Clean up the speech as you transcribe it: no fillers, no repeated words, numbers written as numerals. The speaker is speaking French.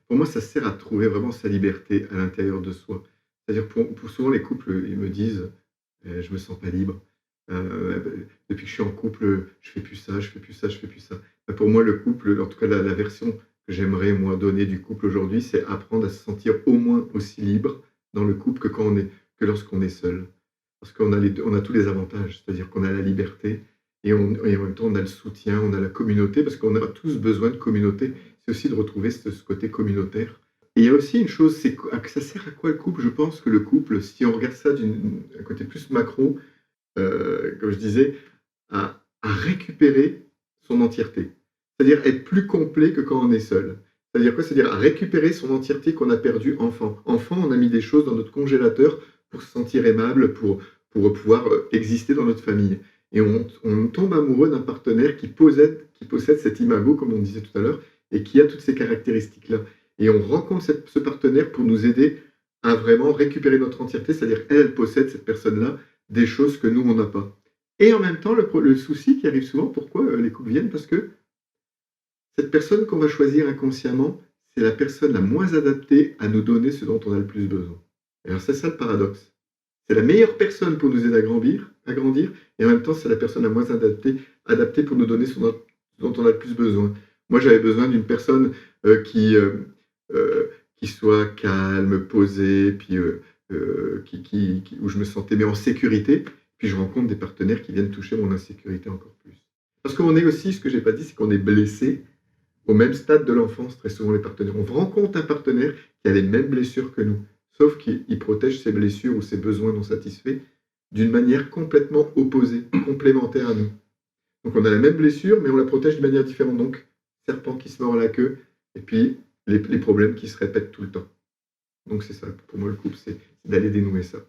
pour moi, ça sert à trouver vraiment sa liberté à l'intérieur de soi. C'est-à-dire pour souvent les couples, ils me disent: «Je me sens pas libre, depuis que je suis en couple, je fais plus ça, je fais plus ça, je fais plus ça». Bah, pour moi, le couple, en tout cas la version que j'aimerais moi donner du couple aujourd'hui, c'est apprendre à se sentir au moins aussi libre dans le couple que lorsqu'on est seul. Parce qu'on a on a tous les avantages, c'est-à-dire qu'on a la liberté et en même temps on a le soutien, on a la communauté, parce qu'on a tous besoin de communauté. C'est aussi de retrouver ce côté communautaire. Et il y a aussi une chose, c'est que ça sert à quoi le couple? Je pense que le couple, si on regarde ça d'un côté plus macro, comme je disais, à récupérer son entièreté. C'est-à-dire être plus complet que quand on est seul. C'est-à-dire quoi? C'est-à-dire à récupérer son entièreté qu'on a perdue enfant. Enfant, on a mis des choses dans notre congélateur pour se sentir aimable, pour pouvoir exister dans notre famille. Et on tombe amoureux d'un partenaire qui possède cet imago, comme on disait tout à l'heure, et qui a toutes ces caractéristiques-là. Et on rencontre ce partenaire pour nous aider à vraiment récupérer notre entièreté, c'est-à-dire elle possède, cette personne-là, des choses que nous, on n'a pas. Et en même temps, le souci qui arrive souvent, pourquoi les couples viennent? Parce que cette personne qu'on va choisir inconsciemment, c'est la personne la moins adaptée à nous donner ce dont on a le plus besoin. Et alors c'est ça le paradoxe. C'est la meilleure personne pour nous aider à grandir, et en même temps, c'est la personne la moins adaptée pour nous donner ce dont on a le plus besoin. Moi, j'avais besoin d'une personne qui soit calme, posée, puis où je me sentais mais en sécurité. Puis je rencontre des partenaires qui viennent toucher mon insécurité encore plus. Parce qu'on est aussi, ce que j'ai pas dit, c'est qu'on est blessé au même stade de l'enfance, très souvent les partenaires. On rencontre un partenaire qui a les mêmes blessures que nous, sauf qu'il protège ses blessures ou ses besoins non satisfaits d'une manière complètement opposée, complémentaire à nous. Donc on a la même blessure, mais on la protège de manière différente. Donc, serpent qui se mord la queue, et puis les problèmes qui se répètent tout le temps. Donc c'est ça, pour moi le couple, c'est d'aller dénouer ça.